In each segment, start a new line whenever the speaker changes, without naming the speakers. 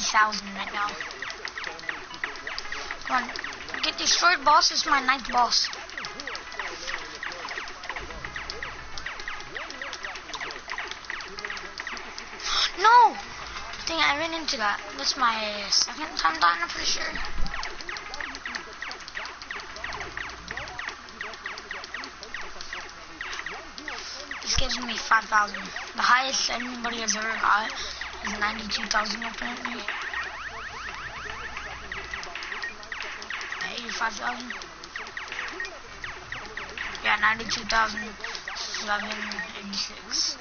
3,000 right now. Come on. Get destroyed, boss. This is my 9th boss. No! Dang, I ran into that. That's my 2nd time dying, I'm pretty sure. This gives me 5,000. The highest anybody has ever got is 92,000 apparently. 85,000. Yeah, 92,786.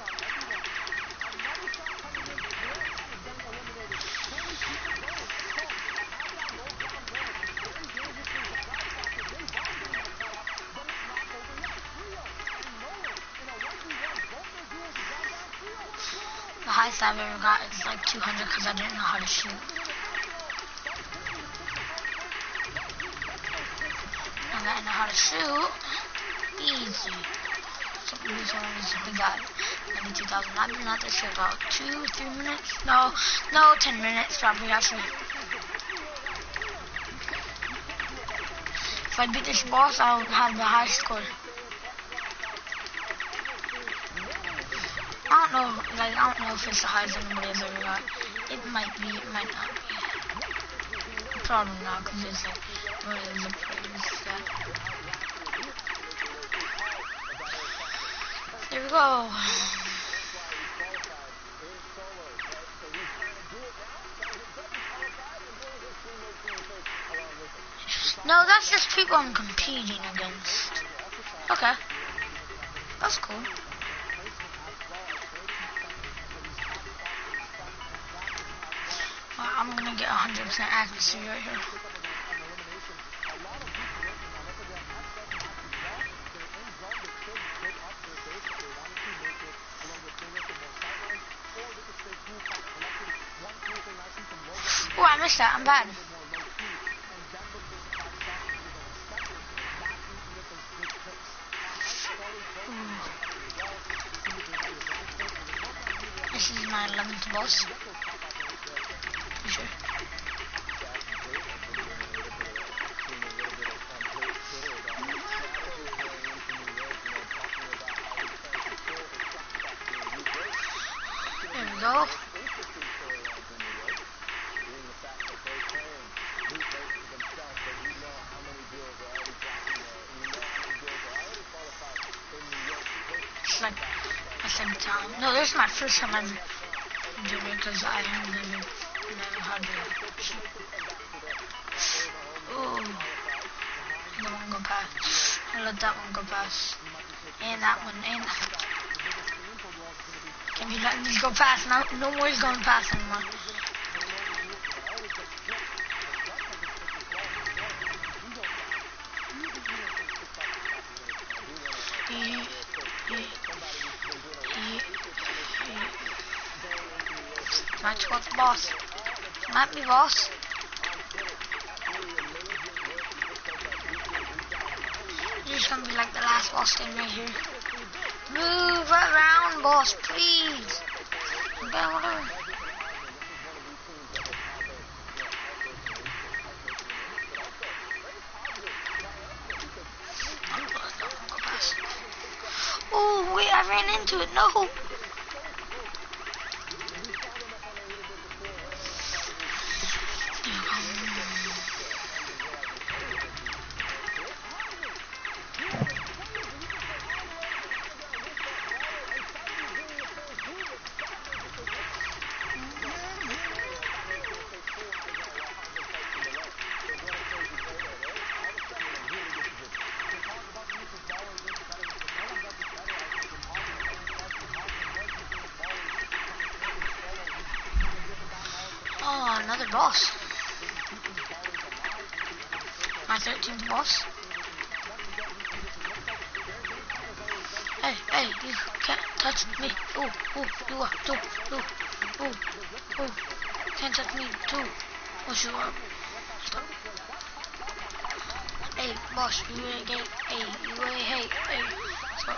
The highest I've ever got is like 200 because I didn't know how to shoot. Now that I know how to shoot, easy. So we got 92,000. I've been out there for about 2-3 minutes. No, 10 minutes probably actually. If I beat this boss, I'll have the high score. I don't know if it's the highest anybody has ever got. It might be, it might not be. Probably not, because it's like, really the praise that. There we go. No, that's just people I'm competing against. Okay. That's cool. I'm gonna get 100% accuracy right here. Oh, I missed that. I'm bad. This is my 11th boss. You sure? There we go. It's like my 2nd time. No, this is my 1st time ever doing it because I haven't never how to shoot. Ooh. That one go past. I let that one go past. And that one, and that one. Can you let these go past? No more is going past anymore. My 12th boss. Might be boss. This is gonna be like the last boss thing right here. Move around, boss, please. Okay, whatever. Oh, wait, I ran into it. No. Oh, another boss. My 13th boss. Hey, you can't touch me. Ooh, you are too. Ooh. Can't touch me too. Oh, you are. Stop. Hey, boss, you ain't gay. Hey. Stop.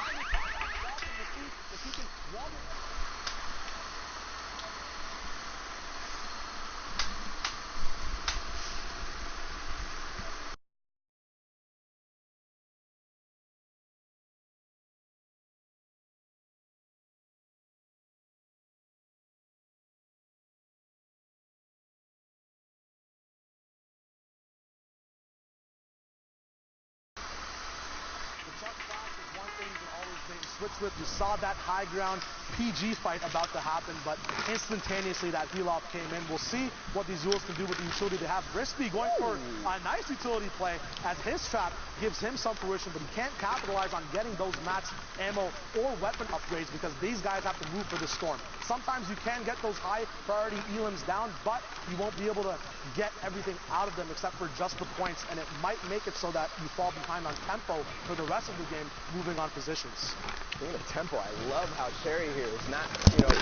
switch with. You saw that high ground PG fight about to happen, but instantaneously that heal off came in. We'll see what these duels can do with the utility they have. Brispy going for a nice utility play as his trap gives him some fruition, but he can't capitalize on getting those max ammo or weapon upgrades because these guys have to move for the storm. Sometimes you can get those high priority elims down, but you won't be able to get everything out of them except for just the points, and it might make it so that you fall behind on tempo for the rest of the game, moving on positions.
Speaking of tempo, I love how Cherry here is not,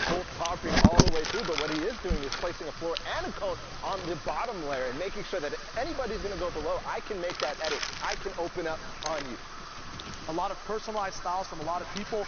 full topping all the way through, but what he is doing is placing a floor and a cone on the bottom layer and making sure that if anybody's going to go below, I can make that edit. I can open up on you.
A lot of personalized styles from a lot of people.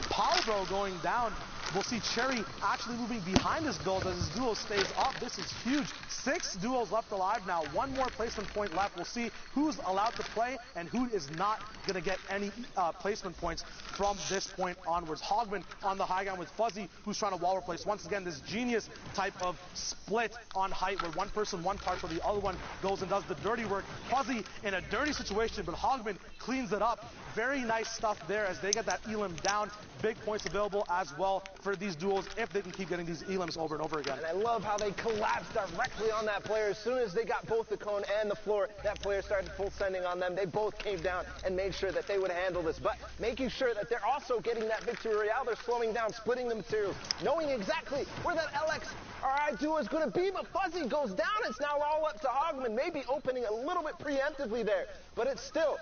Palbro going down. We'll see Cherry actually moving behind his build as his duo stays up. This is huge. 6 duos left alive now. 1 more placement point left. We'll see who's allowed to play and who is not going to get any placement points from this point onwards. Hogman on the high ground with Fuzzy, who's trying to wall replace. Once again, this genius type of split on height where one person one part where the other one goes and does the dirty work. Fuzzy in a dirty situation, but Hogman cleans it up. Very nice stuff there as they get that elim down. Big points available as well for these duels if they can keep getting these elims over and over again.
And I love how they collapsed directly on that player. As soon as they got both the cone and the floor, that player started full sending on them. They both came down and made sure that they would handle this, but making sure that they're also getting that victory royale. They're slowing down, splitting the materials, knowing exactly where that LX or I duo is going to be, but Fuzzy goes down. It's now all up to Hogman, maybe opening a little bit preemptively there, but it's still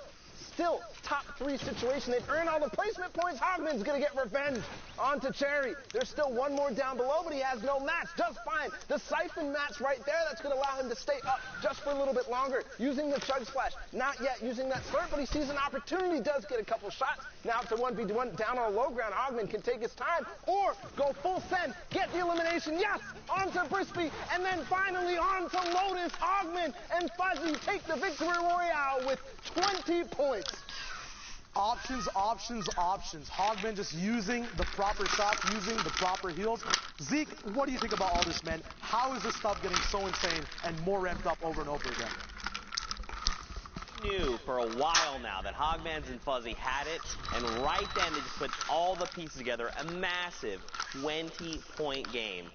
top 3 situation. They've earned all the placement points. Hogman's going to get revenge onto Cherry. There's still 1 more down below, but he has no match. Just fine. The Siphon match right there, that's going to allow him to stay up just for a little bit longer. Using the Chug Splash. Not yet using that slurp, but he sees an opportunity. Does get a couple shots. Now to 1v1 down on low ground. Hogman can take his time or go full send. Get the elimination. Yes! Onto Brispy. And then finally onto Lotus. Hogman and Fuzzy take the victory royale with 20 points.
Options, options, options. Hogman just using the proper shots, using the proper heals. Zeke, what do you think about all this, man? How is this stuff getting so insane and more ramped up over and over again?
Knew for a while now that Hogman's and Fuzzy had it, and right then they just put all the pieces together. A massive 20-point game.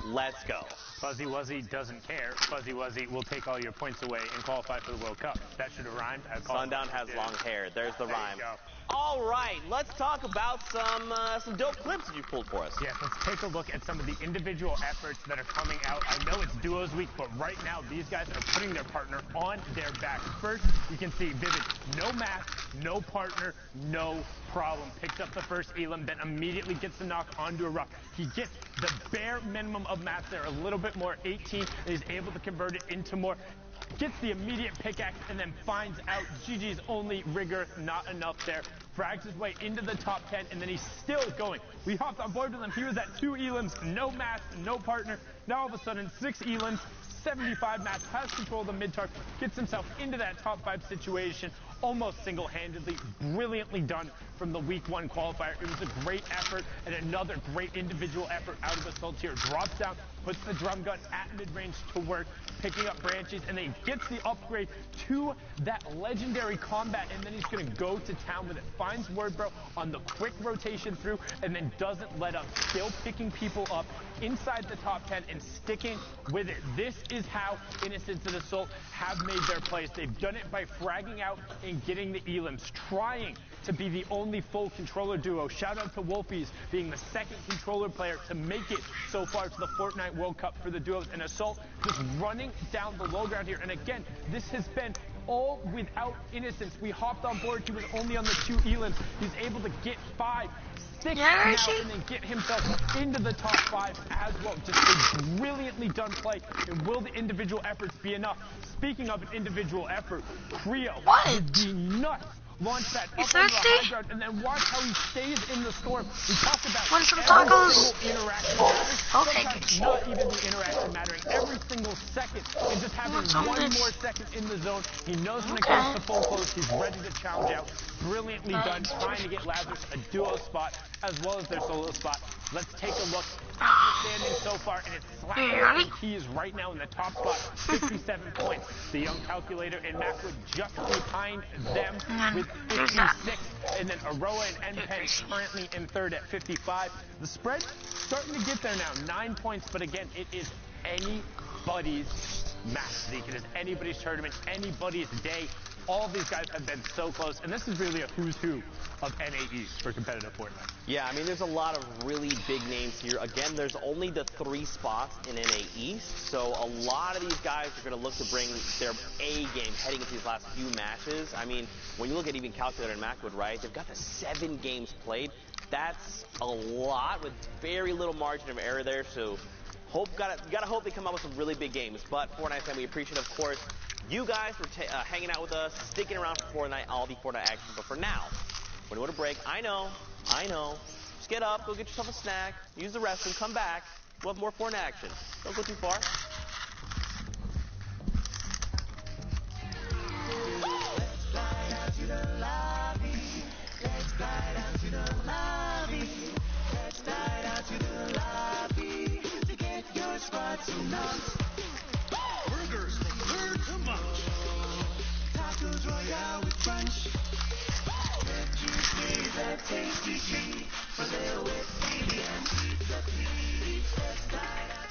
Let's go.
Fuzzy Wuzzy doesn't care. Fuzzy Wuzzy will take all your points away and qualify for the World Cup. That should have rhymed.
Sundown has long hair. There's the rhyme.
You go.
All right, let's talk about some dope clips that you pulled for us.
Yes, let's take a look at some of the individual efforts that are coming out. I know it's duos week, but right now these guys are putting their partner on their back. First, you can see Vivid, no mask, no partner, no problem. Picks up the first elim, then immediately gets the knock onto a rock. He gets the bare minimum of mass there, a little bit more, 18, and he's able to convert it into more. Gets the immediate pickaxe and then finds out GG's only rigor, not enough there. Frags his way into the top 10 and then he's still going. We hopped on board with him. He was at 2 elims, no mask, no partner. Now all of a sudden 6 elims, 75 mass, has control of the mid-target, gets himself into that top 5 situation almost single-handedly. Brilliantly done from the week 1 qualifier. It was a great effort and another great individual effort out of Assault here. Drops down, puts the drum gun at mid-range to work, picking up branches, and then he gets the upgrade to that legendary combat, and then he's going to go to town with it. Finds Wordbro on the quick rotation through, and then doesn't let up. Still picking people up inside the top 10 and sticking with it. This is how Innocence and Assault have made their plays. They've done it by fragging out and getting the elims, trying to be the only full controller duo. Shout out to Wolfies being the second controller player to make it so far to the Fortnite World Cup for the duos, and Assault just running down the low ground here. And again, this has been all without Innocence. We hopped on board. He was only on the 2 elims. He's able to get 5, 6 now, and then get himself into the top 5 as well. Just a brilliantly done play. And will the individual efforts be enough? Speaking of an individual effort, Creo with the nuts. Launch that up on the high ground, and then watch how he stays in the storm. We talked about
Want some
every
tacos?
single interaction mattering.
Okay,
Sometimes not even the interaction mattering. Every single single second and just having one more second in the zone. He knows when it
Okay.
comes to full close, he's ready to challenge out. Brilliantly done, trying to get Lazarus a duo spot as well as their solo spot. Let's take a look at the standings so far, and it's slapping. He is right now in the top spot, 57 points. The young calculator and Macwood just behind them with 56. And then Aroa and NPen currently in third at 55. The spread starting to get there now, 9 points, but again, it is anybody's match, Zeke. It is anybody's tournament, anybody's day. All of these guys have been so close, and this is really a who's who of NA East for competitive Fortnite.
Yeah, I mean, there's a lot of really big names here. Again, there's only the 3 spots in NA East, so a lot of these guys are going to look to bring their A game heading into these last few matches. I mean, when you look at even Calculator and Macwood, right, they've got the 7 games played. That's a lot with very little margin of error there, so gotta hope they come up with some really big games. But Fortnite fan, we appreciate, of course, you guys for hanging out with us, sticking around for Fortnite, all the Fortnite action. But for now, when we go to break, I know, just get up, go get yourself a snack, use the restroom, come back, we'll have more Fortnite action. Don't go too far.
Burgers from Bird to Munch. Tacos Royale with Crunch. Red juice, that tasty treat. Filet with baby and pizza meat. Let's dine out.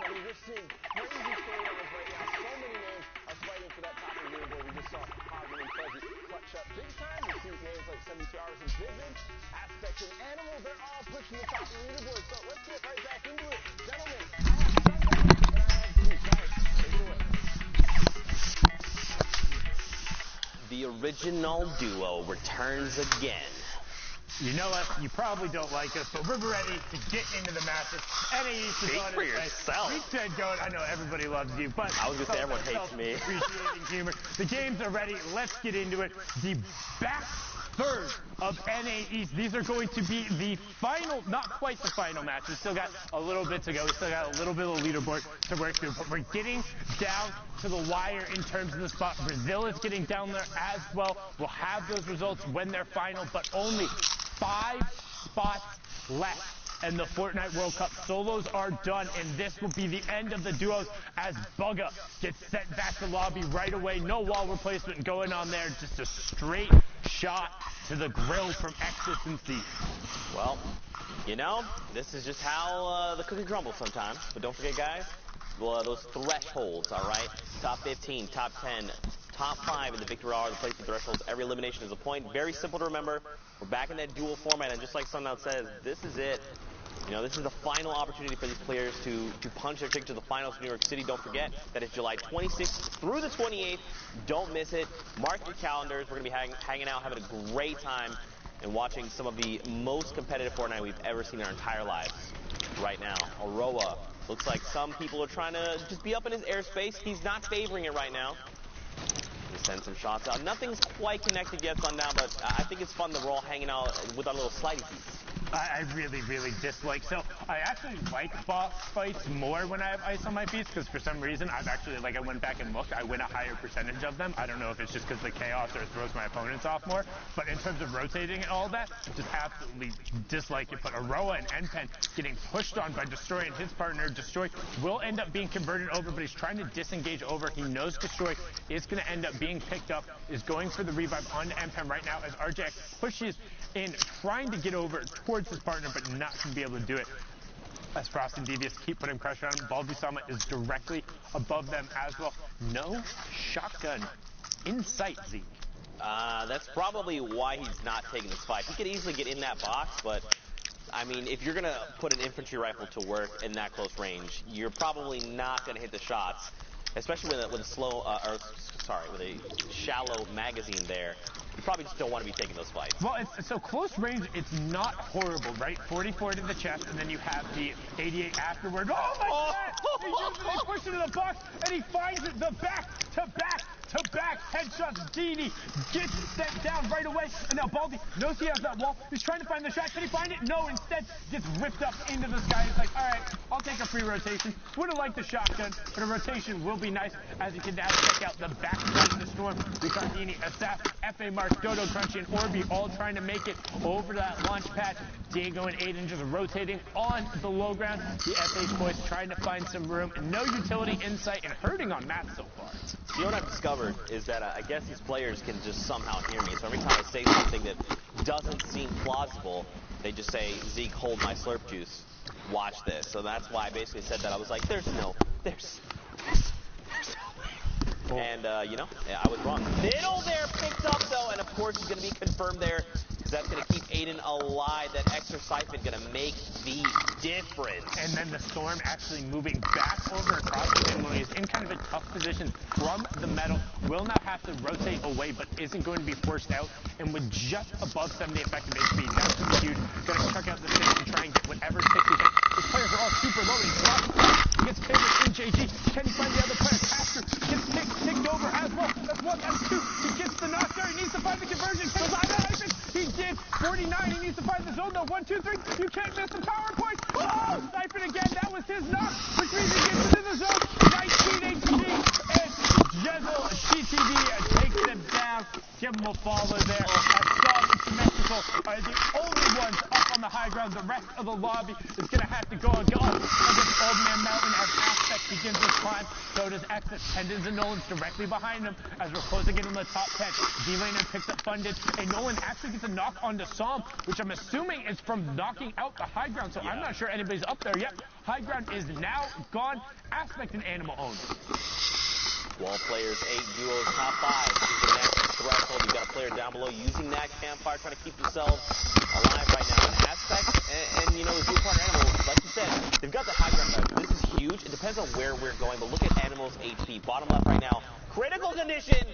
I mean, we're seeing crazy storylines right now. So many names are fighting for that top of the leaderboard. We just saw Hagen and Fuzzy clutch up big time. We see names like 72 Hours and Vivid, Aspect and Animal. They're all pushing the top of the leaderboard. So let's get right back into it. Gentlemen, I have Sunday and I have Zeek. Guys, take it away.
The original duo returns again.
You know us, you probably don't like us, but we're ready to get into the matches. NAE is
Speak
on
for
its way.
yourself.
Week 10 going. I know everybody loves you, but
I was gonna say everyone hates me.
Appreciating humor. The games are ready. Let's get into it. The back third of NA East. These are going to be the final, not quite the final match. We still got a little bit to go. We still got a little bit of leaderboard to work through, but we're getting down to the wire in terms of the spot. Brazil is getting down there as well. We'll have those results when they're final, but only 5 spots left. And the Fortnite World Cup solos are done, and this will be the end of the duos as Bugga gets sent back to lobby right away. No wall replacement going on there, just a straight shot to the grill from Exis and C.
Well, you know, this is just how the cookie crumbles sometimes. But don't forget, guys, well, those thresholds, all right? Top 15, top 10, top 5 in the Victory Hour, the placement thresholds. Every elimination is a point. Very simple to remember. We're back in that dual format, and just like Sundown says, this is it. You know, this is the final opportunity for these players to punch their ticket to the finals in New York City. Don't forget that it's July 26th through the 28th. Don't miss it. Mark your calendars. We're going to be hanging out, having a great time, and watching some of the most competitive Fortnite we've ever seen in our entire lives. Right now, Aroa. Looks like some people are trying to just be up in his airspace. He's not favoring it right now. He sends some shots out. Nothing's quite connected yet, Sundown, but I think it's fun that we're all hanging out with our little slidey feet.
I really, really dislike. So I actually like boss fights more when I have ice on my feet, because for some reason I've actually, like, I went back and looked, I win a higher percentage of them. I don't know if it's just because the chaos or it throws my opponents off more, but in terms of rotating and all that, just absolutely dislike it. But Aroa and Npen getting pushed on by Destroy and his partner. Destroy will end up being converted over, but he's trying to disengage over. He knows Destroy is going to end up being picked up, is going for the revive on Npen right now as RJX pushes in, trying to get over towards his partner, but not going to be able to do it. As Frost and Devious keep putting pressure on him. Baldi-sama is directly above them as well. No shotgun in sight, Zeke.
That's probably why he's not taking this fight. He could easily get in that box, but I mean, if you're going to put an infantry rifle to work in that close range, you're probably not going to hit the shots, especially with a shallow magazine there. You probably just don't want to be taking those fights.
Well, so close range, it's not horrible, right? 44 to the chest, and then you have the 88 afterward. Oh my God! He pushes into the box, and he finds it. The back-to-back headshots. Dini gets sent down right away, and now Baldi knows he has that wall. He's trying to find the shot. Can he find it? No, instead gets ripped up into the sky. He's like, all right, I'll take a free rotation. Would have liked the shotgun, but a rotation will be nice as you can now check out the back of the storm. Ricardini, Assassin, F.A. Mark, Dodo, Crunchy, and Orbi all trying to make it over to that launch pad. Diego and Aiden just rotating on the low ground. The FH boys trying to find some room. No utility insight and hurting on map so far.
You know what I've discovered is that I guess these players can just somehow hear me. So every time I say something that doesn't seem plausible, they just say, Zeke, hold my slurp juice. Watch this. So that's why I basically said that. I was like, there's no way. And, you know, I was wrong. Middle there picked up, though, and of course he's going to be confirmed there, because that's going to keep Aiden alive. That extra siphon going to make the difference.
And then the storm actually moving back over across the him when he's in kind of a tough position from the metal. Will now have to rotate away, but isn't going to be forced out. And with just above 70 effective HP, that's going to be huge. Going to chuck out the 6 and try and get whatever 6 he can. His players are all super low. He drops he gets favored in JG. Can he find the other player? Pastor gets ticked over as well. That's 1, that's 2. He gets the knock there. He needs to find the conversion. Can he find that hyphen? He did. 49. He needs to find the zone though. 1, 2, 3. You can't miss the PowerPoint. Oh, Siphon again. That was his knock, which means he gets into the zone. 19 HP. And Jezel GTV takes him down. Give him a follow there. Assault and Symmetrical are the only ones up on the high ground. The rest of the lobby is going to have to go against Old Man Mountain as Aspect begins to climb. So does Exit. Tendons and Nolan's directly behind him as we're closing in on the top 10. D-Laner picks up Funded, and Nolan actually gets a knock onto Psalm, which I'm assuming is from knocking out the high ground, so I'm not sure anybody's up there yet. High ground is now gone. Aspect and Animal owned.
Wall players, 8 duos, top 5. This is the next threshold. You've got a player down below using that campfire, trying to keep themselves alive right now. And Aspect, and you know, his dual partner Animal, like you said, they've got the high ground. This is huge. It depends on where we're going, but look at Animal's HP. Bottom left right now. Critical condition.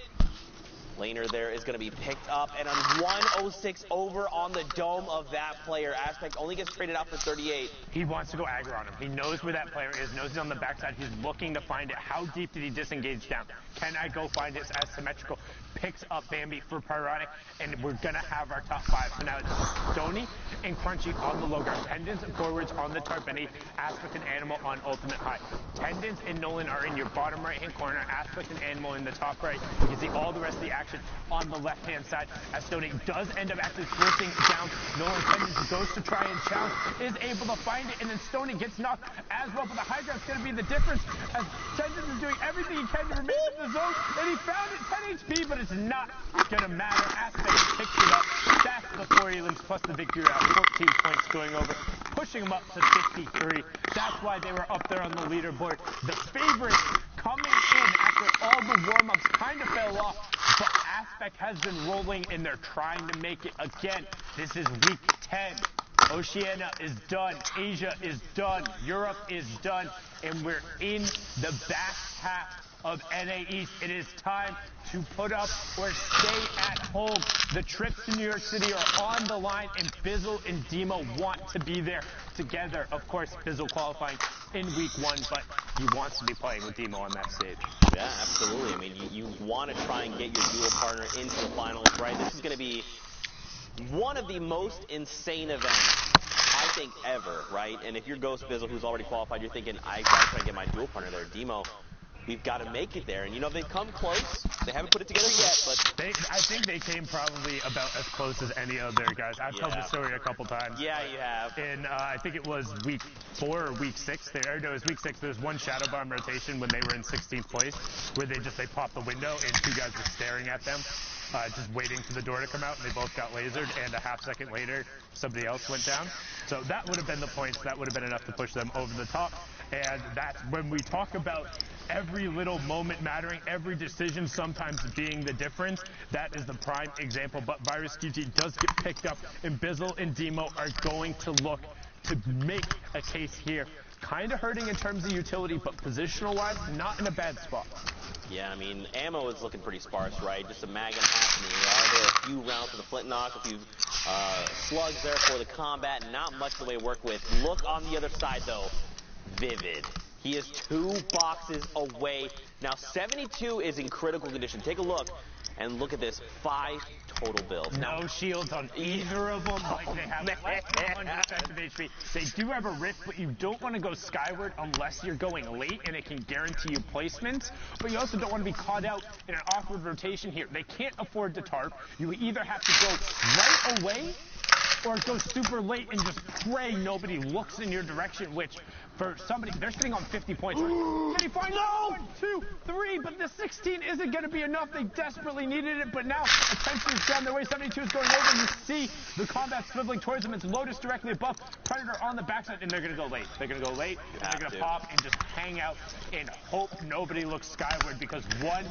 Laner there is going to be picked up, and on 106 over on the dome of that player. Aspect only gets traded out for 38.
He wants to go aggro on him. He knows where that player is, knows he's on the backside. He's looking to find it. How deep did he disengage down? Can I go find it as symmetrical? Picks up Bambi for Pyronic, and we're going to have our top 5. So now it's Stony and Crunchy on the low ground. Tendons and Forwards on the Tarpeni. Aspect and Animal on ultimate high. Tendons and Nolan are in your bottom right-hand corner. Aspect and Animal in the top right. You can see all the rest of the action on the left-hand side as Stony does end up actually forcing down Nolan. Tendons goes to try and challenge, is able to find it, and then Stony gets knocked as well. But the high ground's going to be the difference as Tendons is doing everything he can to remain in the zone, and he found it 10 HP, but it's not going to matter. Aspect picks it up, stacks the 4 elims plus the victory route, 14 points going over, pushing him up to 53. That's why they were up there on the leaderboard. The favorites coming in after all the warm-ups kind of fell off, but Aspect has been rolling, and they're trying to make it again. This is week 10. Oceania is done. Asia is done. Europe is done. And we're in the back half of NA East. It is time to put up or stay at home. The trips to New York City are on the line, and Bizzle and Demo want to be there together. Of course, Bizzle qualifying in week 1, but he wants to be playing with Demo on that stage.
Yeah, absolutely. I mean, you want to try and get your dual partner into the finals, right? This is going to be one of the most insane events, I think, ever, right? And if you're Ghost Bizzle, who's already qualified, you're thinking, I got to try and get my dual partner there. Demo, we've got to make it there. And, you know, they've come close. They haven't put it together yet, but...
I think they came probably about as close as any other guys. I've told the story a couple times.
Yeah, you have.
And I think it was week 4 or week 6. No, it was week 6. There was one Shadow Bomb rotation when they were in 16th place where they popped the window and 2 guys were staring at them. Just waiting for the door to come out, and they both got lasered, and a half second later, somebody else went down. So that would have been the points. That would have been enough to push them over the top. And that's when we talk about every little moment mattering, every decision sometimes being the difference. That is the prime example. But Virus QT does get picked up, and Bizzle and Demo are going to look to make a case here. Kind of hurting in terms of utility, but positional-wise, not in a bad spot.
Yeah, I mean, ammo is looking pretty sparse, right? Just a mag and a half in the AR there, a few rounds for the flint knock, a few slugs there for the combat, not much to work with. Look on the other side, though. Vivid. He is 2 boxes away. Now, 72 is in critical condition. Take a look, and look at this. 5 total builds.
No shields on either of them. Like they have less than 100 defensive HP. They do have a rift, but you don't want to go skyward unless you're going late, and it can guarantee you placements. But you also don't want to be caught out in an awkward rotation here. They can't afford to tarp. You either have to go right away or go super late and just pray nobody looks in your direction, which for somebody, they're sitting on 50 points. Can he find 1, 2, 3? But the 16 isn't going to be enough. They desperately needed it, but now attention is down their way. 72 is going over, and you see the combat swiveling towards them. It's Lotus directly above, Predator on the backside, and they're going to go late. They're going to go late, and they're going to pop and just hang out and hope nobody looks skyward, because 1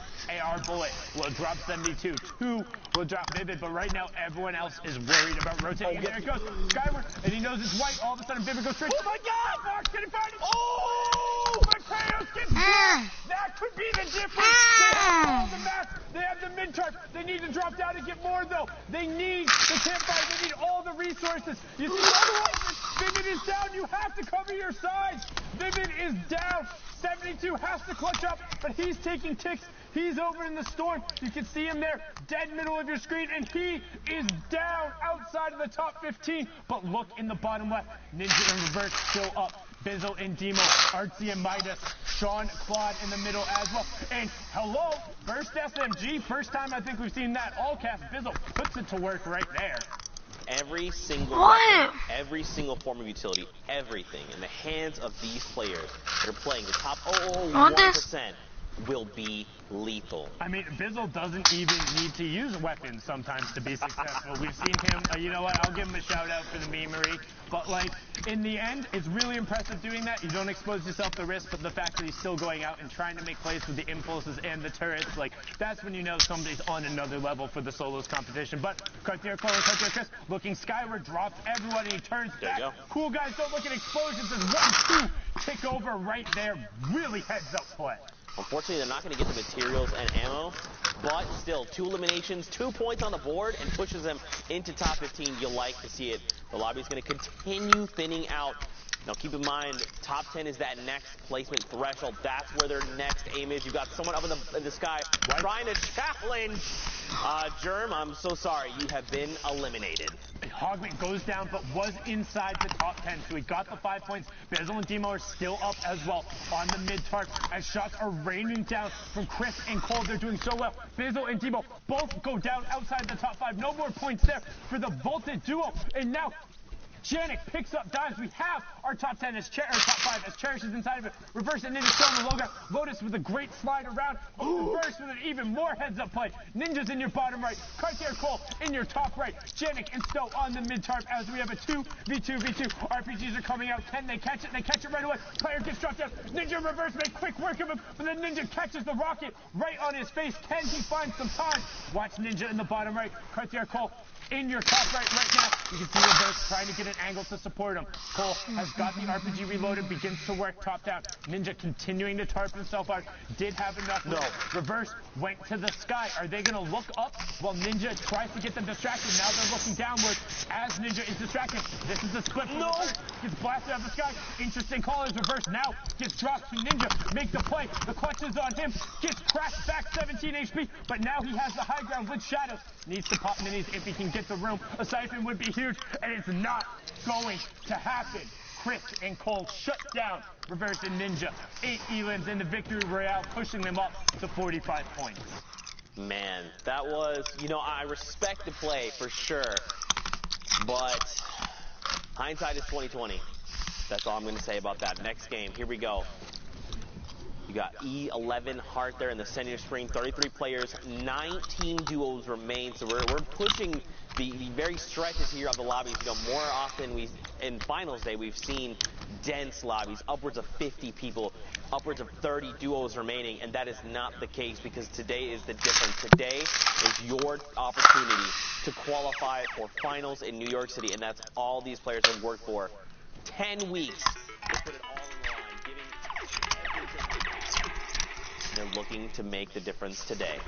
AR bullet will drop 72, 2 will drop Vivid, but right now everyone else is worried about rotating. And there it goes, skyward, and he knows it's white. All of a sudden, Vivid goes straight. Oh my God! Fox, can he find it? Oh! But Kratos gets blocked. That could be the difference. They have all the mats. They have the mid-tarp. They need to drop down and get more, though. They need the campfire. They need all the resources. You see, otherwise, Vivid is down. You have to cover your sides. Vivid is down. 72 has to clutch up, but he's taking ticks. He's over in the storm. You can see him there, dead middle of your screen, and he is down outside of the top 15. But look in the bottom left. Ninja and Reverse still up. Bizzle and Demo, Artsy and Midas, Sean, Claude in the middle as well. And hello, first SMG. First time I think we've seen that all cast. Bizzle puts it to work right there.
every single
What?
every single form of utility, everything in the hands of these players that are playing the top 0.01% will be lethal.
I mean, Bizzle doesn't even need to use weapons sometimes to be successful. We've seen him, you know what, I'll give him a shout out for the memery. But like, in the end, it's really impressive doing that. You don't expose yourself to risk, but the fact that he's still going out and trying to make plays with the impulses and the turrets, like, that's when you know somebody's on another level for the solos competition. But Cartier Cole and Cartier Chris looking skyward, drops everyone, and he turns
There
back.
you go.
Cool guys don't look at explosions. There's 1-2 kick over right there. Really heads up play.
Unfortunately, they're not going to get the materials and ammo, but still, 2 eliminations, 2 points on the board, and pushes them into top 15. You'll like to see it. The lobby's going to continue thinning out. Now, keep in mind, top 10 is that next placement threshold. That's where their next aim is. You've got someone up in the sky trying to challenge. Germ, I'm so sorry. You have been eliminated.
Hogman goes down, but was inside the top 10, so he got the 5 points. Bizzle and Demo are still up as well on the mid-tarp as shots are raining down from Chris and Cole. They're doing so well. Bizzle and Demo both go down outside the top 5. No more points there for the vaulted duo. And now Janik picks up dimes. We have our top 10 as top 5 as Cherish is inside of it. Reverse and Ninja still on the logo. Lotus with a great slide around. Reverse with an even more heads-up play. Ninja's in your bottom right. Cartier Cole in your top right. Janik and Stowe on the mid-tarp as we have a 2v2v2. RPGs are coming out. Can they catch it? They catch it right away. Player gets dropped down. Ninja reverse, make quick work of him, but then Ninja catches the rocket right on his face. Can he find some time? Watch Ninja in the bottom right. Cartier Cole in your top right now. You can see Reverse trying to get an angle to support him. Cole has got the RPG reloaded, begins to work top down. Ninja continuing to tarp himself out. Did have enough. No. Reverse went to the sky. Are they going to look up while Ninja tries to get them distracted? Now they're looking downward as Ninja is distracted. This is the clip. No. Gets blasted out of the sky. Interesting call as Reverse now gets dropped to Ninja. Make the play. The clutch is on him. Gets crashed back 17 HP, but now he has the high ground with Shadows. Needs to pop minis if he can get the room. A siphon would be huge, and it's not going to happen. Chris and Cole shut down Reverse and Ninja. 8 elims in the victory royale, pushing them up to 45 points.
Man, that was, you know, I respect the play for sure, but hindsight is 20/20. That's all I'm going to say about that. Next game, here we go. You got E11 Heart there in the center screen. 33 players, 19 duos remain. So we're pushing the very stretches here of the lobbies. You know, more often in finals day we've seen dense lobbies, upwards of 50 people, upwards of 30 duos remaining, and that is not the case because today is the difference. Today is your opportunity to qualify for finals in New York City, and that's all these players have worked for. 10 weeks to put it all in the line, giving everything. They're looking to make the difference today.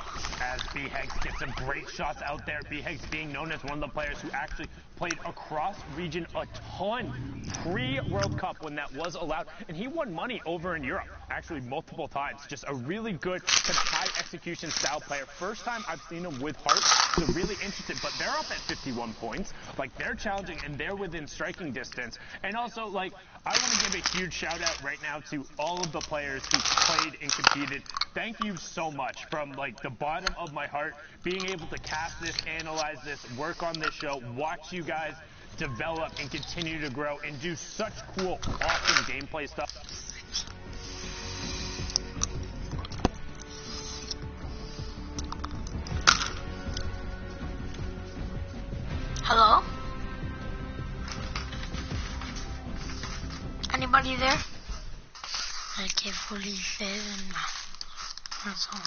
As B-Hex gets some great shots out there. B-Hex being known as one of the players who actually played across region a ton pre-World Cup when that was allowed. And he won money over in Europe, actually multiple times. Just a really good kind of high execution style player. First time I've seen him with Heart, so really interested. But they're up at 51 points. Like, they're challenging and they're within striking distance. And also, like, I want to give a huge shout out right now to all of the players who played and competed. Thank you so much from like the bottom of my heart, being able to cast this, analyze this, work on this show, watch you guys develop and continue to grow and do such cool, awesome gameplay stuff.
Hello? Anybody there? AK-47. That's all.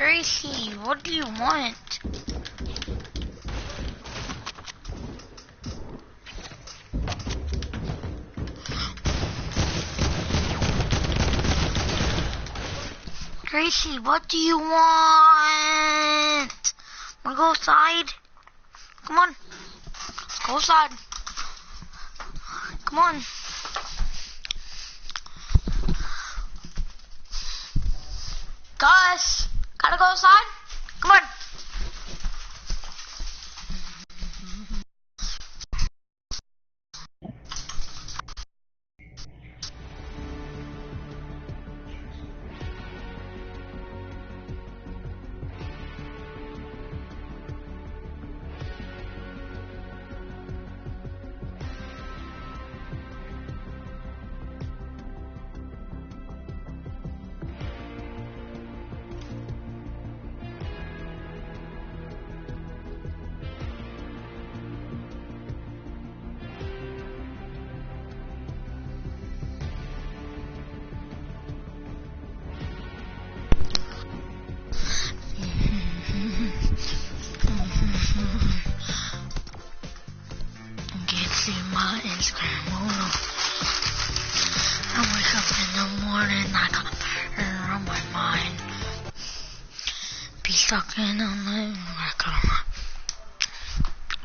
Gracie, what do you want? Gracie, what do you want? Wanna go outside? Come on. Let's go outside. Come on. Gus, gotta go outside? Come on. My Instagram, I wake up in the morning, I got murder on my mind. Be stuck in a living, I got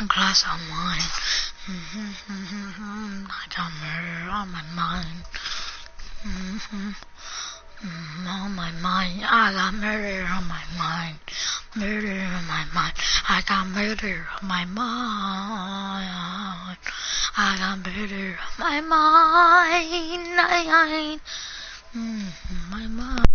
a glass of wine. I got murder on my mind. On my mind, I got murder on my mind. Murder on my mind, I got murder on my mind. I got murder on my mind. My mind.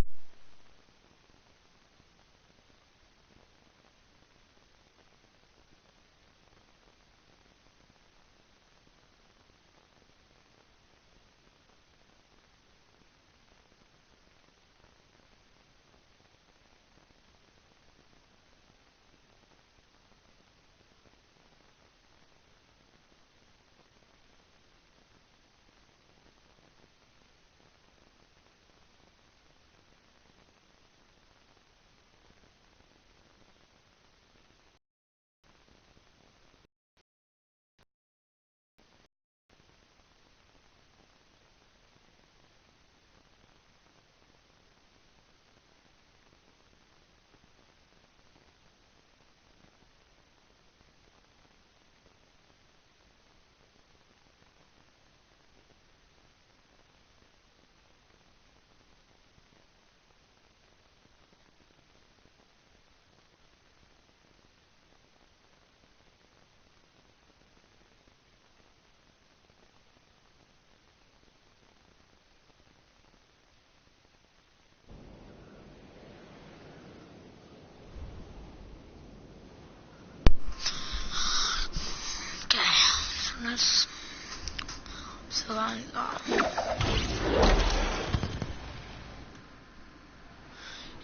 So I got.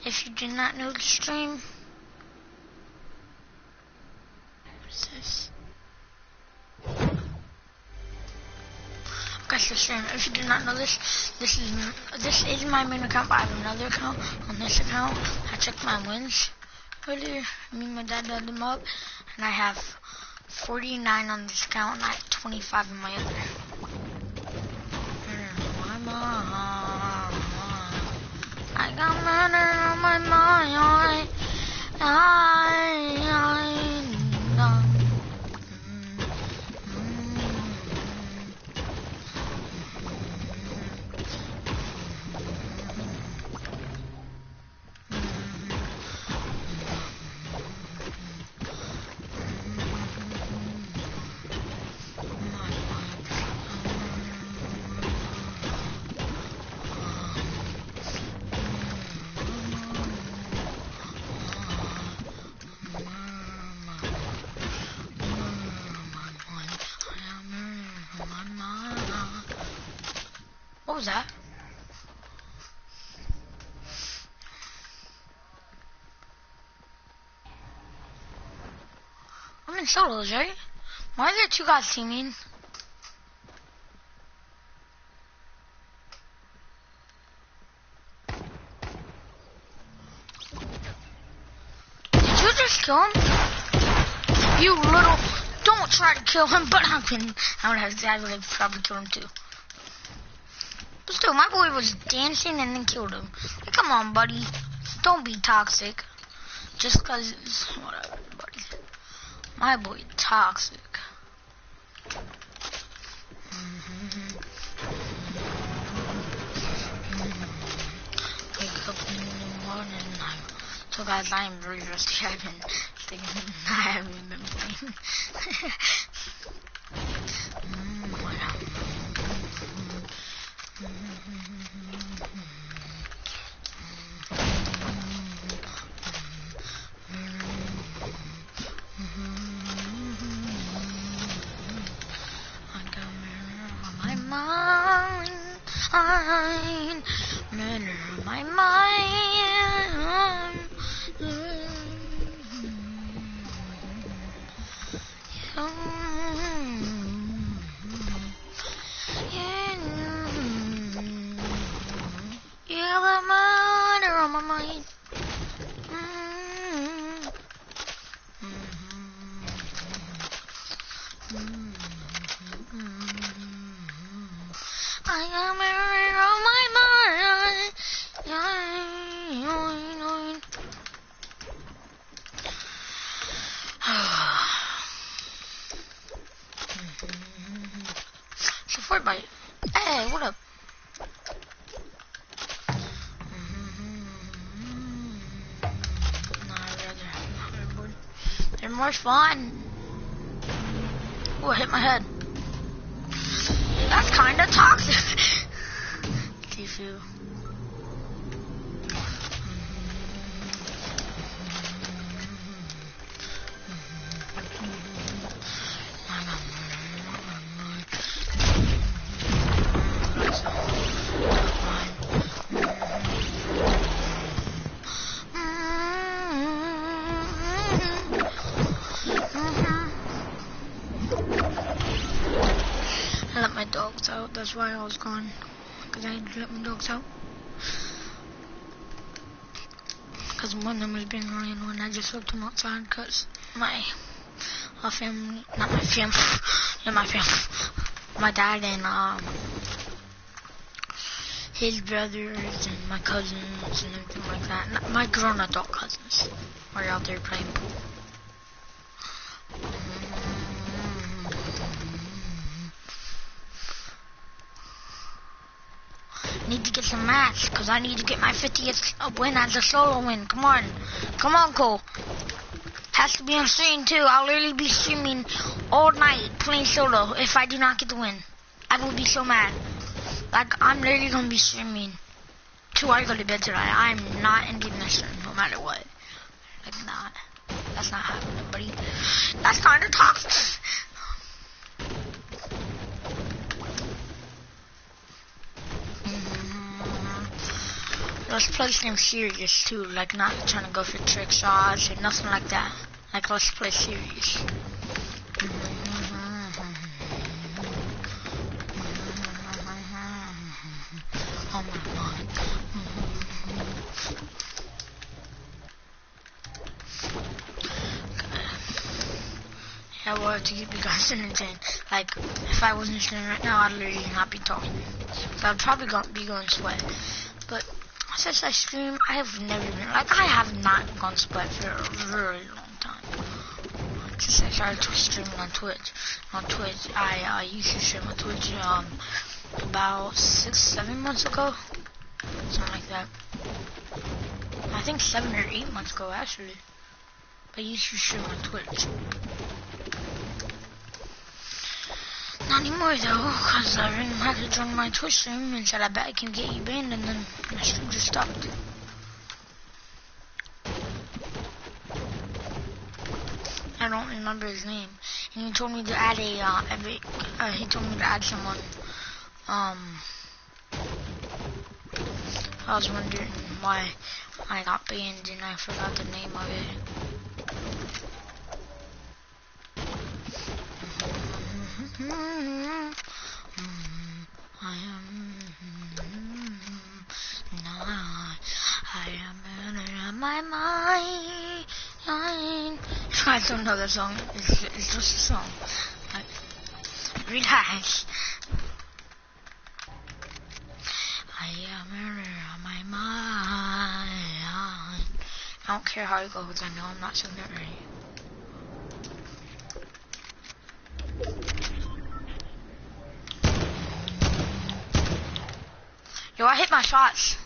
If you did not know the stream, what is this? Okay, so stream. If you did not know this, this is my main account, but I have another account. On this account, I checked my wins earlier. Me and my dad did them up, and I have 49 on this account, and I have 25 in my other. I got murder on my mind. What was that? I'm in solos, right? Why are there two guys teaming? kill him? You little... Don't try to kill him, but I would have probably killed him too. But still, my boy was dancing and then killed him. Come on, buddy. Don't be toxic. Just because it's... Whatever, buddy. My boy toxic. Wake up in the morning. So guys, I am very rusty. I haven't been playing. My mind. Yeah, the murder on my mind. I got murder on my mind. Support by. Hey, what up? They're more fun. Oh, I hit my head. That's kind of toxic. Tifu. I let my dogs out, that's why I was gone. Because I had to let my dogs out. Because one of them was being really annoying. I just left them outside because my family, not my family, yeah, my family, my dad and his brothers and my cousins and everything like that. Not my grown adult cousins were out there playing pool. Need to get some mats because I need to get my 50th win as a solo win. Come on, Cole. Has to be on stream too. I'll literally be streaming all night playing solo if I do not get the win. I will be so mad. Like, I'm literally gonna be streaming till I go to bed tonight. I'm not ending this stream no matter what. Like, not. That's not happening, buddy. That's kind of toxic. Let's play some serious too, like not trying to go for trick shots or nothing like that. Like, let's play serious. Oh my god. Yeah, well, to keep you guys entertained. Like, if I wasn't streaming right now, I'd literally not be talking. So I'd probably be going sweat. But since I stream, I have never been, like, I have not gone sweat for a very long time. Since I started streaming on Twitch. I used to stream on Twitch, about 6-7 months ago. Something like that. I think 7 or 8 months ago, actually. I used to stream on Twitch. Not anymore though, because I really had to join my Twitch stream and said I bet I can get you banned, and then my stream just stopped. I don't remember his name, and he told me to add he told me to add someone. I was wondering why I got banned and I forgot the name of it. I am in my mind. guys don't know the song. It's just a song. Like, relax. I am on my mind. I don't care how it goes. I know I'm not singing it right. Yo, I hit my shots.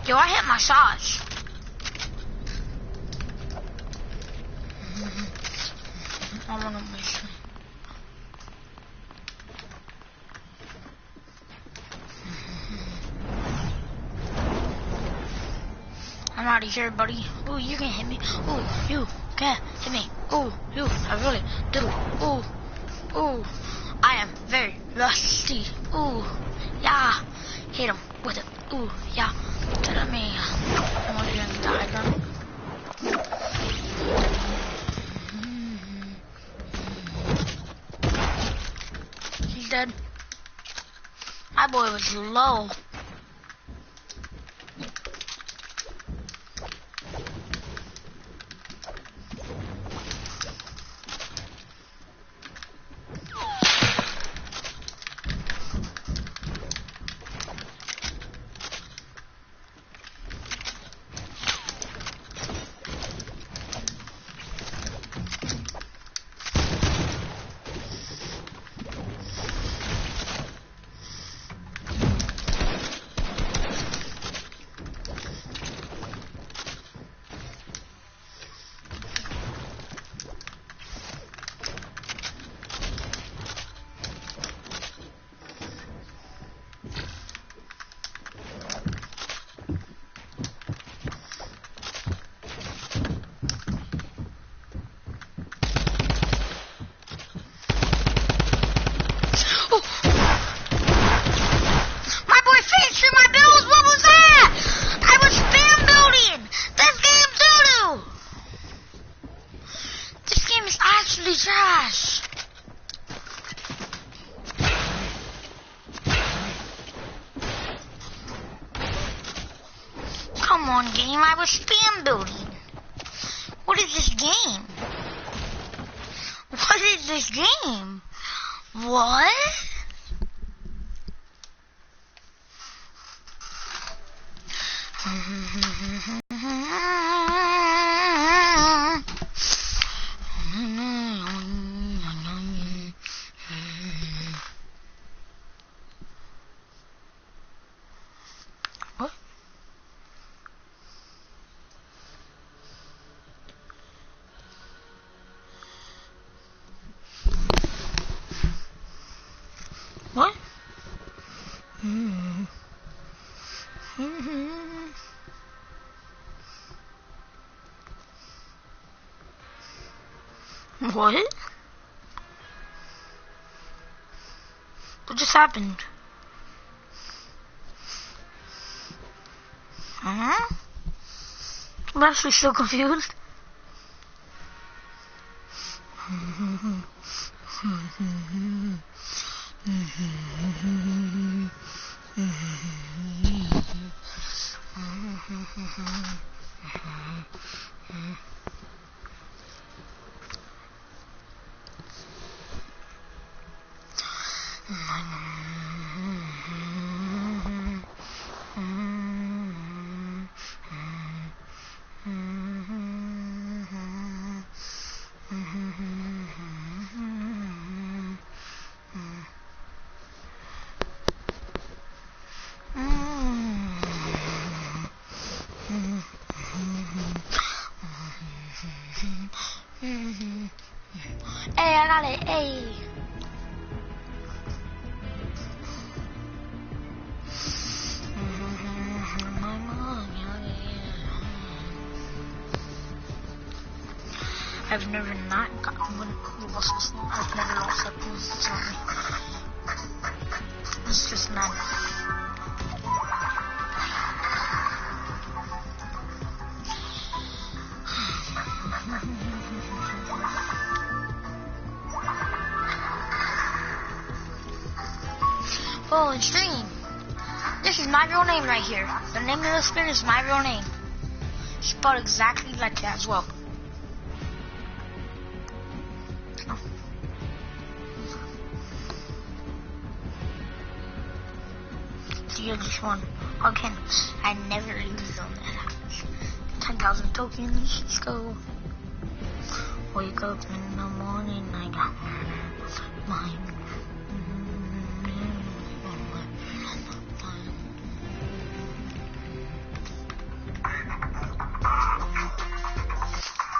Yo, I hit my shots. I wanna miss me. I'm out of here, buddy. Ooh, you can hit me. Ooh, you can hit me. Ooh, you, I really do. Ooh, ooh, I am very rusty. Ooh, yeah, hit him with it. Ooh, yeah, tell me. I'm gonna get in the diagram. He's dead. My boy was low. Trash. Come on, game. I was spam building. What is this game? What is this game? What? What? What? What just happened? Huh? I'm actually so confused. Hey, I got it. Hey. I've never not gotten one. I've never lost a boost. Sorry. It's just not. Full stream. This is my real name right here. The name of the spin is my real name. Spelled exactly like that as well. Steal this one. Okay. I never lose on that. 10,000 tokens. Let's go. Wake up in the morning. I got mine.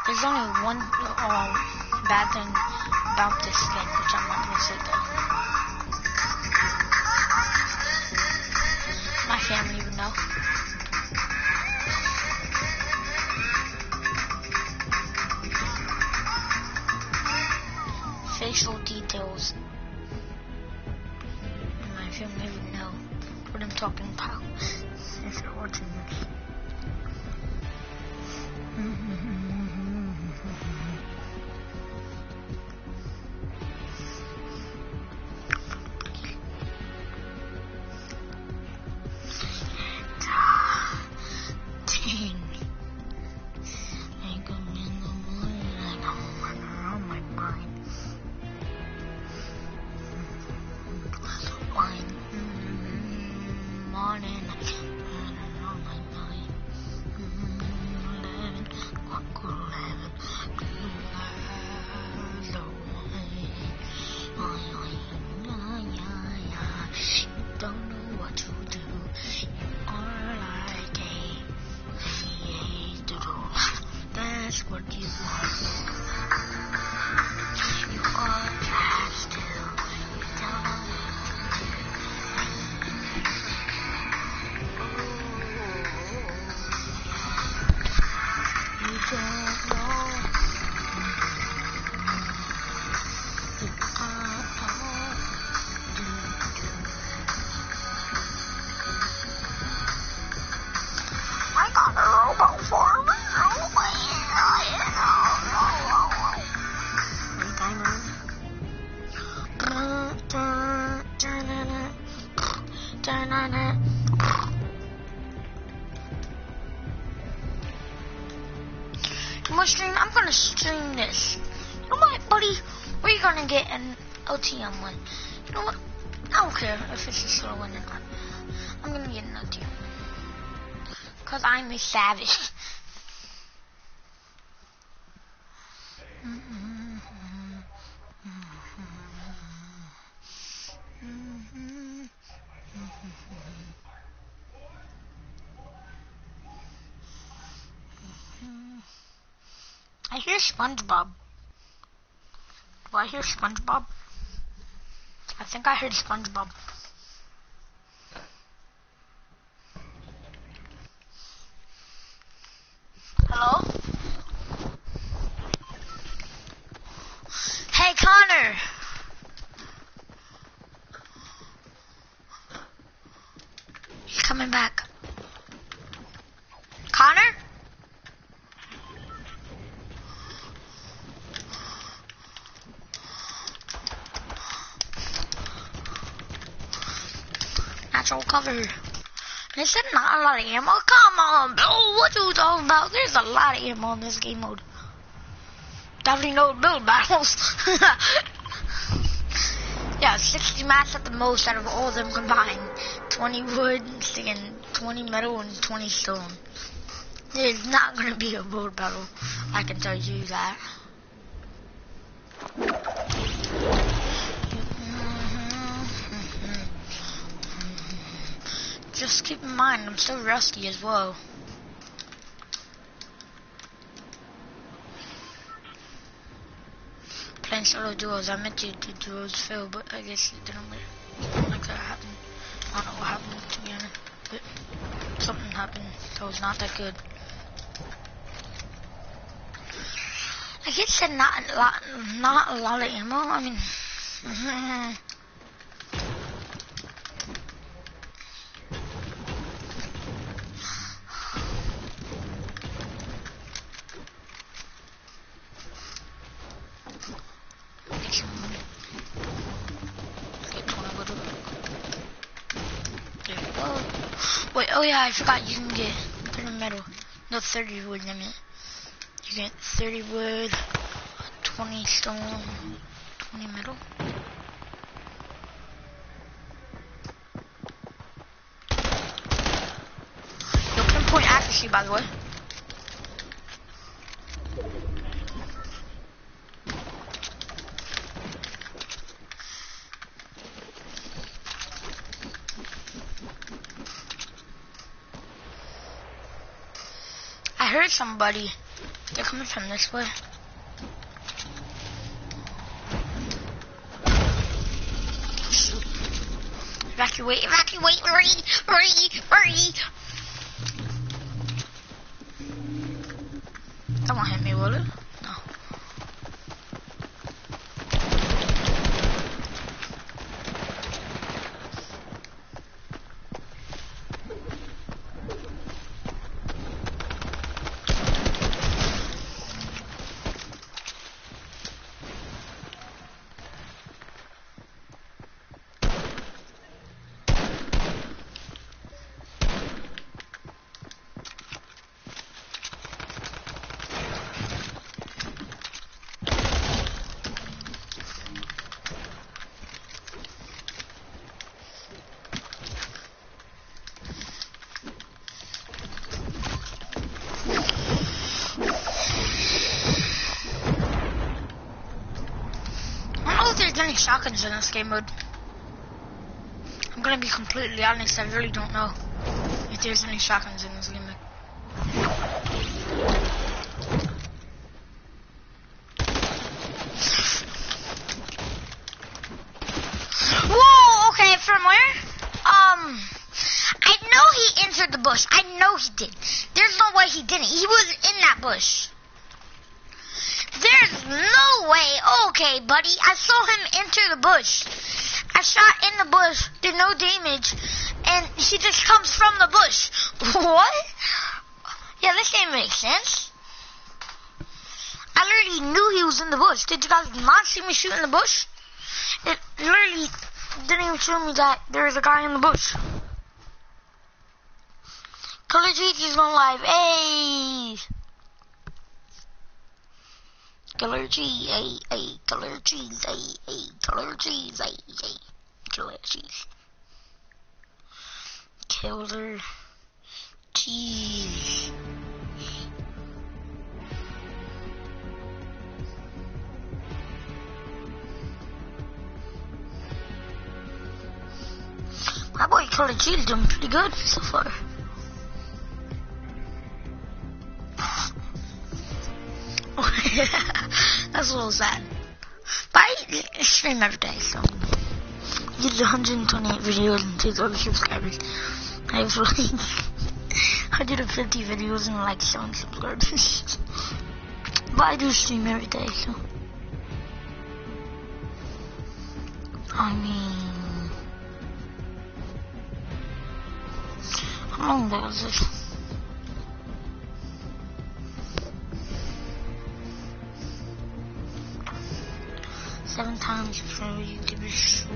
There's only one bad thing about this skin, which I'm not going to say though. My family would know. Facial details. My family would know what I'm talking about if they're watching this. I'm gonna stream this. You know what, buddy? We're gonna get an LTM one. You know what? I don't care if it's a slow one or not. I'm gonna get an LTM. Cause I'm a savage. I hear SpongeBob. Do I hear SpongeBob? I think I heard SpongeBob. Hello? Hey, Connor! He's coming back. Connor? Natural cover. They said not a lot of ammo. Come on, bro. What you talking about? There's a lot of ammo in this game mode. Definitely no build battles. Yeah, 60 mats at the most out of all of them combined. 20 wood, and 20 metal, and 20 stone. There's not gonna be a build battle. I can tell you that. Just keep in mind, I'm still rusty as well. Playing solo duos, I meant to do duos fail, but I guess it didn't like that happen. I don't know what happened, to be honest, but something happened that was not that good. I guess said not a lot of ammo. I mean, Wait, oh yeah, I forgot you can get 30 metal. No, 30 wood, I mean. You get 30 wood, 20 stone, 20 metal. Yo, pinpoint accuracy, by the way. I heard somebody. They're coming from this way. Evacuate, evacuate, hurry, hurry, hurry. That won't hit me, will it? No. There's any shotguns in this game mode. I'm gonna be completely honest, I really don't know if there's any shotguns in this game mode. Whoa, okay, from where? I know he entered the bush. I know he did. There's no way he didn't. He was in that bush. There's no way. Okay, buddy. I saw him enter the bush. I shot in the bush, did no damage, and he just comes from the bush. What? Yeah, this game makes sense. I literally knew he was in the bush. Did you guys not see me shoot in the bush? It literally didn't even show me that there was a guy in the bush. Color Trees is going live. Hey! Color cheese, color cheese, color cheese, color cheese. Color cheese. My boy Color Cheese doing pretty good so far. That's a little sad. But I stream every day, so I did 128 videos and 2,000 subscribers. I have like 150 videos and like 7 subscribers. But I do stream every day, so I mean, how long was this? 7 times before you give a shoot.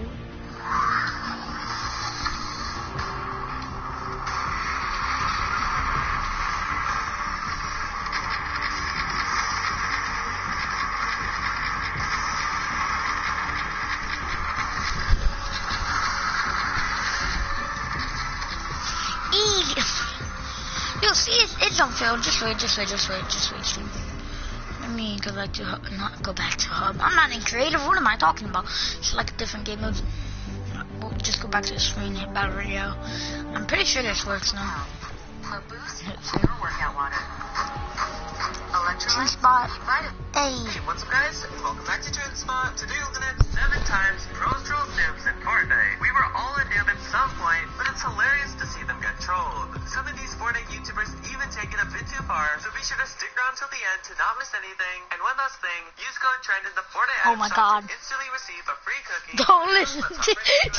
Easy. You'll see it's on field. Just wait. Let me go back to not go back to hub. I'm not in creative. What am I talking about? It's like a different game mode. We'll just go back to the screen, hit battle radio. I'm pretty sure this works now.
A boost for your workout water.
Electrolyte spot. Hey.
Hey, what's up, guys? Welcome back to Trend Spot. Today we're looking at 7 times pros troll noobs in Fortnite. We were all a noob at some point, but it's hilarious to see them get trolled. Some of these Fortnite YouTubers even take it a bit too far, so be sure to stick around till the end to not miss anything. And one last thing, use code TREND in the Fortnite
Oh
item
my
shop
God.
to instantly receive a free cookie.
Don't listen to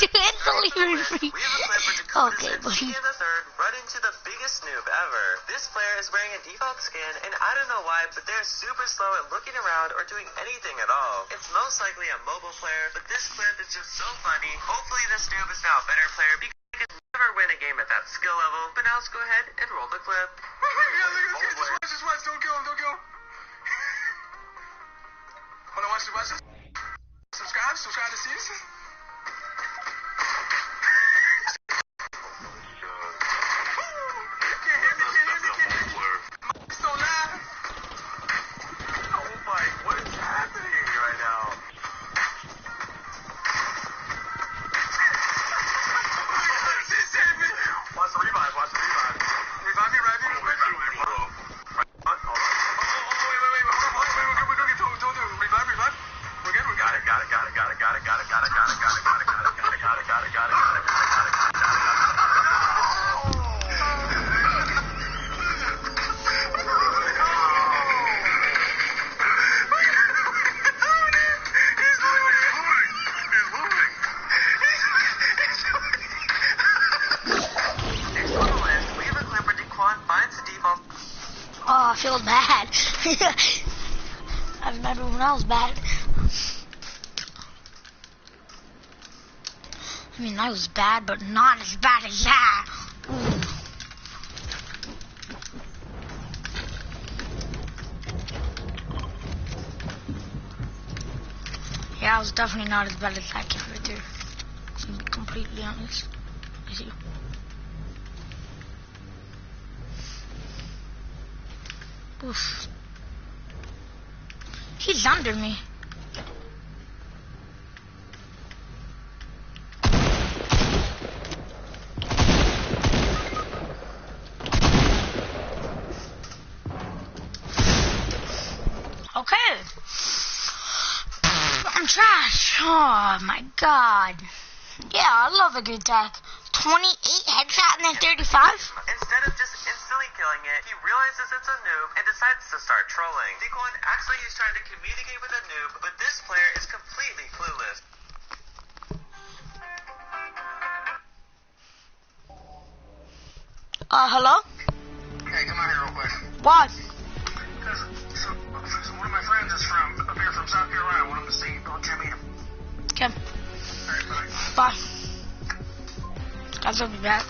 instantly free.
We have a clip where Dakota
Okay,
said
buddy.
he and the third run into the biggest noob ever. This player is wearing a default skin, and I don't know why, but they're super slow at looking around or doing anything at all. It's most likely a mobile player, but this clip is just so funny. Hopefully this noob is now a better player because he could never win a game at that skill level. But now let's go ahead and roll the clip.
Just watch. Don't kill him. Hold on, watch this. Subscribe to see this.
Oh, I feel bad. I remember when I was bad. I mean, I was bad, but not as bad as that. Ooh. Yeah, I was definitely not as bad as that kid right there. To be completely honest with you. Oof. He's under me. Okay. I'm trash. Oh my god. Yeah, I love a good attack. 28 headshot and then 35?
Instead of just instantly killing it, he realizes it's a noob and decides to start trolling. Dequan actually is trying to communicate with a noob, but this player is completely clueless.
Hello?
Hey, come out here real quick.
Why?
So one of my friends is up here from South Carolina. I want him to see. Go meet him.
Okay.
Alright, bye.
Bye. Guys, I'll be back.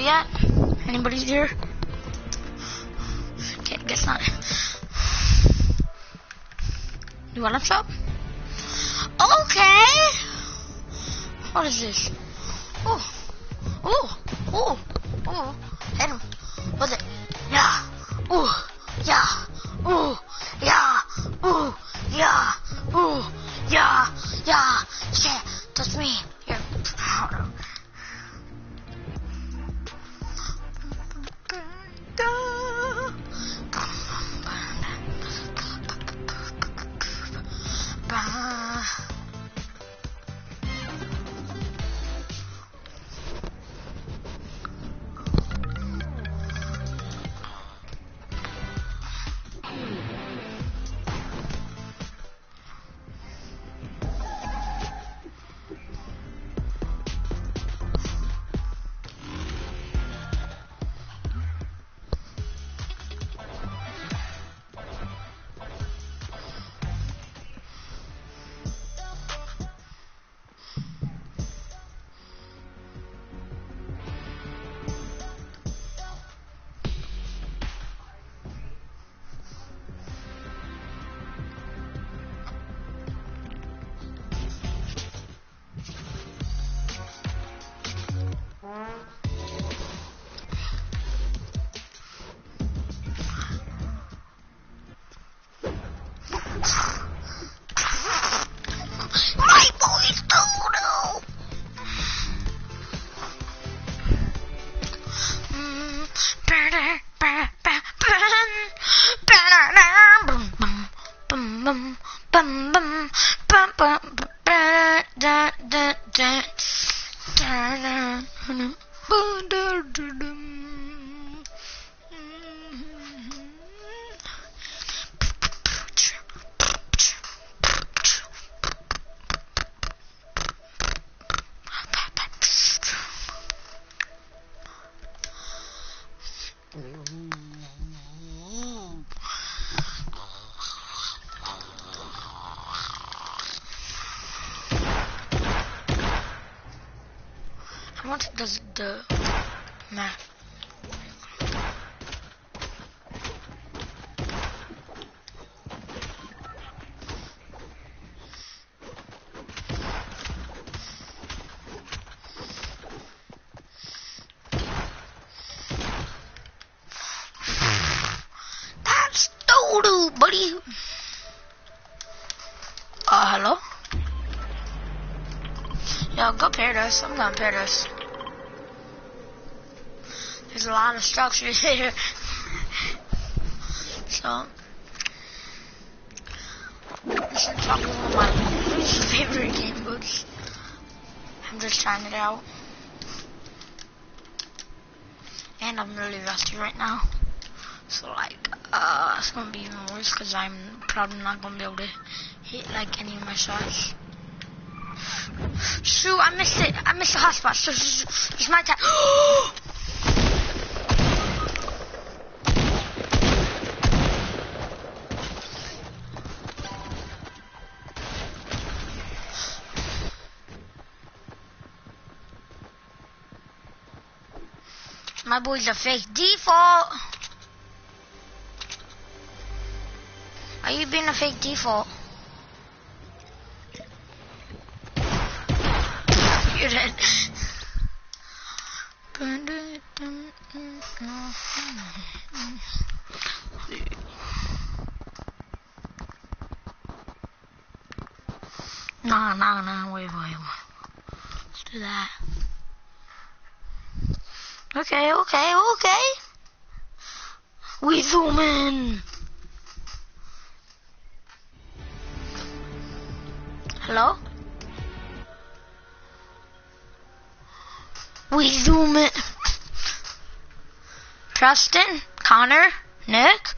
yet? Anybody's here? Okay, guess not. You want to shop? Okay. What is this? Oh, oh, oh, oh. Hit him. What's it? Yeah. Ooh, yeah. Ooh, yeah. Ooh, yeah. Ooh, yeah. Yeah. Yeah. That's me. Here. How much does the math? That's doo-doo, buddy. Hello? Yo, go Paradise. I'm going Paradise. There's a lot of structures here. So, this is probably one of my least favorite game modes. I'm just trying it out. And I'm really rusty right now. So, like, it's gonna be even worse because I'm probably not gonna be able to hit, like, any of my shots. Shoot, I missed it. I missed the hotspot. So, it's my time. My boy's a fake default. Are you being a fake default? You're dead. Nah, wait. Let's do that. Okay. We zoom in. Hello? We zoom in. Preston? Connor? Nick?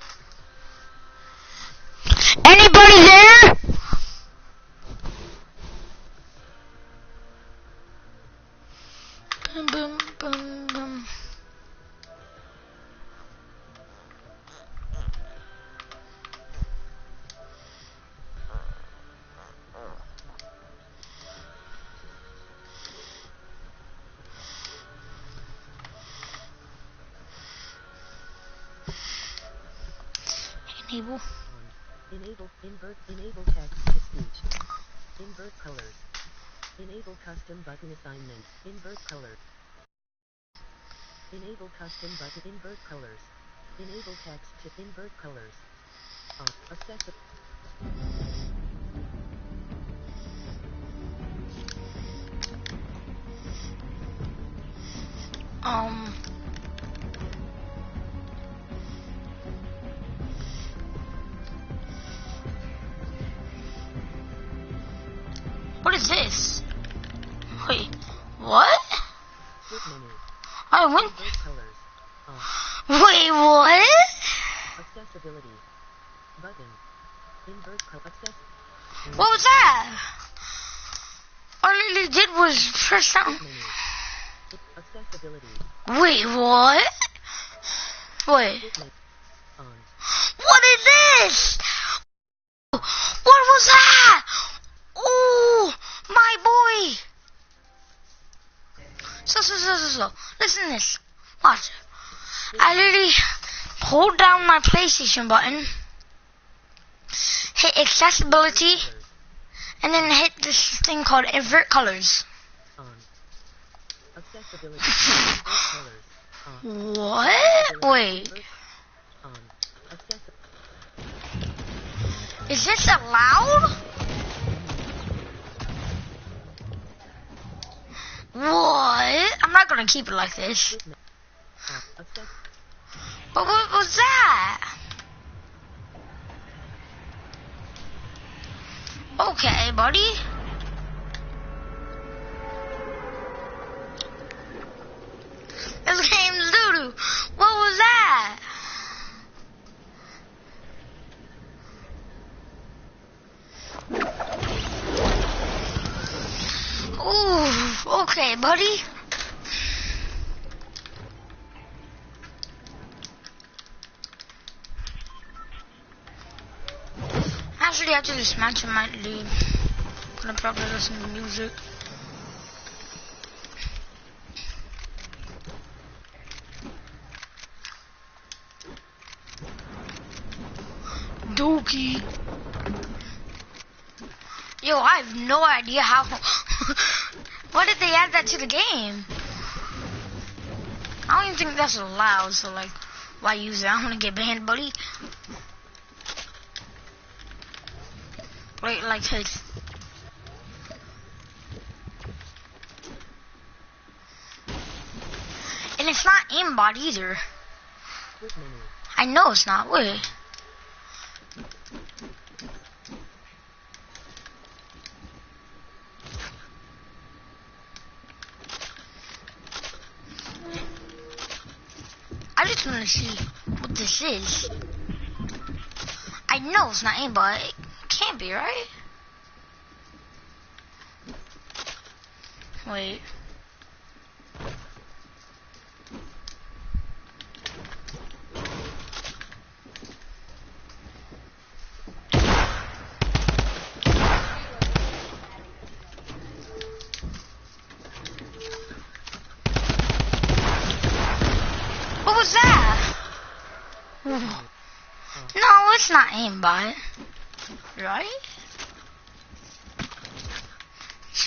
Anybody there? Boom, boom, boom. Enable.
Enable text to speech. Invert colors. Enable custom button assignment. Invert color. Enable custom button. Invert colors. Enable text to invert colors. Accessible.
What is this? Wait, what?
Switch menu.
I went.
Invert colors.
Wait, what?
Accessibility. Button. Invert color.
What was that? All I really did was press down.
Menu. Accessibility.
Wait, what? Wait.
Switch menu. On.
What is this? What was that? Oh, my boy. So. Listen to this. Watch. I literally hold down my PlayStation button, hit accessibility, and then hit this thing called invert colors.
On. Accessibility. Invert colors. On.
What? Wait.
On. Accessibility.
Is this allowed? What? I'm not gonna keep it like this. But what was that? Okay, buddy. This game's doo-doo. What was that? Ooh, okay, buddy. Actually, after this match, I might leave. Gonna probably listen to music. Dookie. Yo, I have no idea how. Why did they add that to the game? I don't even think that's allowed, so like, why use it? I don't want to get banned, buddy. Wait, like this. And it's not aimbot either. I know it's not. Wait. I just want to see what this is. I know it's not aimbot. It can't be, right? Wait. What was that? No, it's not aimbot. Right?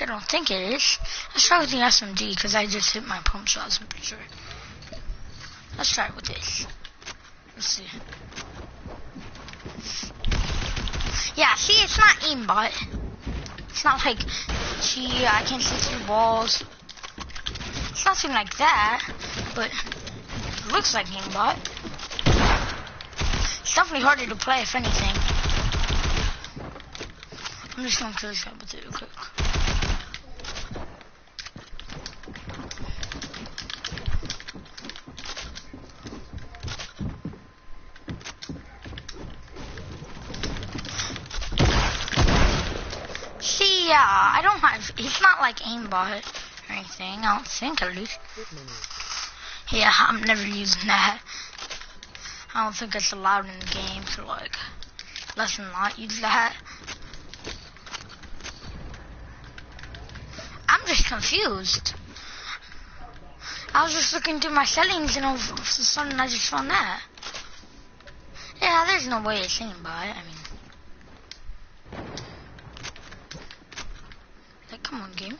I don't think it is. Let's try with the SMG because I just hit my pump shots, I'm pretty sure. Let's try it with this. Let's see. Yeah, see, it's not aimbot. It's not like, gee, I can see through walls. It's nothing like that, but it looks like aimbot. It's definitely harder to play, if anything. I'm just gonna kill this guy with it real quick. See, yeah, I don't have, it's not like aimbot or anything, I don't think at least. Yeah, I'm never using that. I don't think it's allowed in the game to like, let's not use that. I'm just confused. I was just looking through my settings and all of a sudden I just found that. Yeah, Yeah, there's no way it's aimbot. I mean, like, come on, game.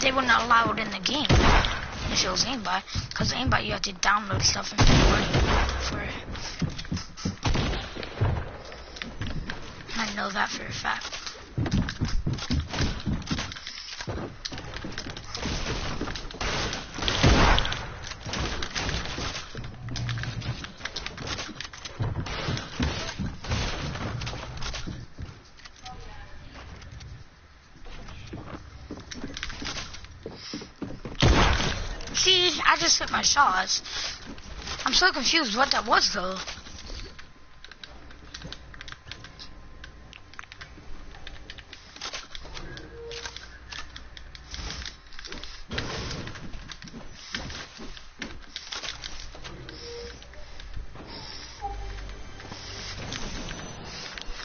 They wouldn't allow it in the game if it was aimbot, because aimbot you have to download stuff and pay money for it. I know that for a fact. See, I just hit my shots. I'm so confused what that was though.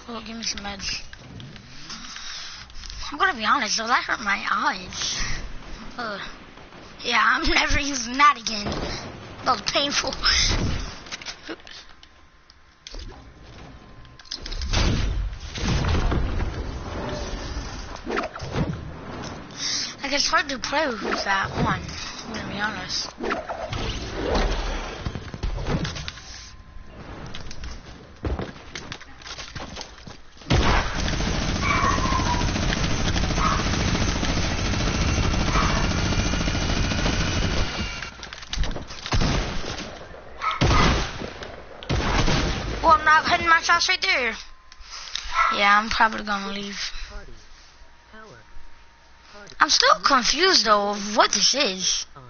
Oh, give me some meds. I'm gonna be honest though, that hurt my eyes. Yeah, I'm never using that again. That was painful. Like, it's hard to play with that one, I'm gonna be honest. Oh, I'm not hitting my shots right there. Yeah, I'm probably gonna leave.
Party. Power. Party.
I'm still confused though of what this is.
On.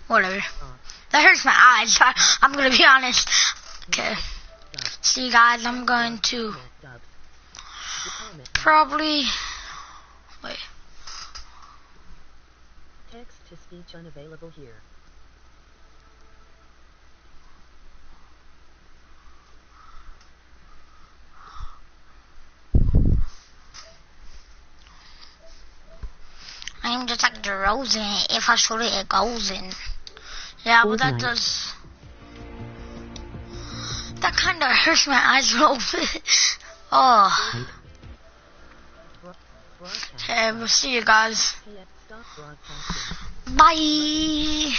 Whatever. That hurts my eyes. I'm gonna be honest. Okay. See you guys, I'm going to probably wait.
Text to speech unavailable here.
I'm just like DeRozan. If I shoot it, it goes in. Yeah, but that does. That kind of hurts my eyes a little bit. Oh. Okay, we'll see you guys.
Stop broadcasting.
Bye.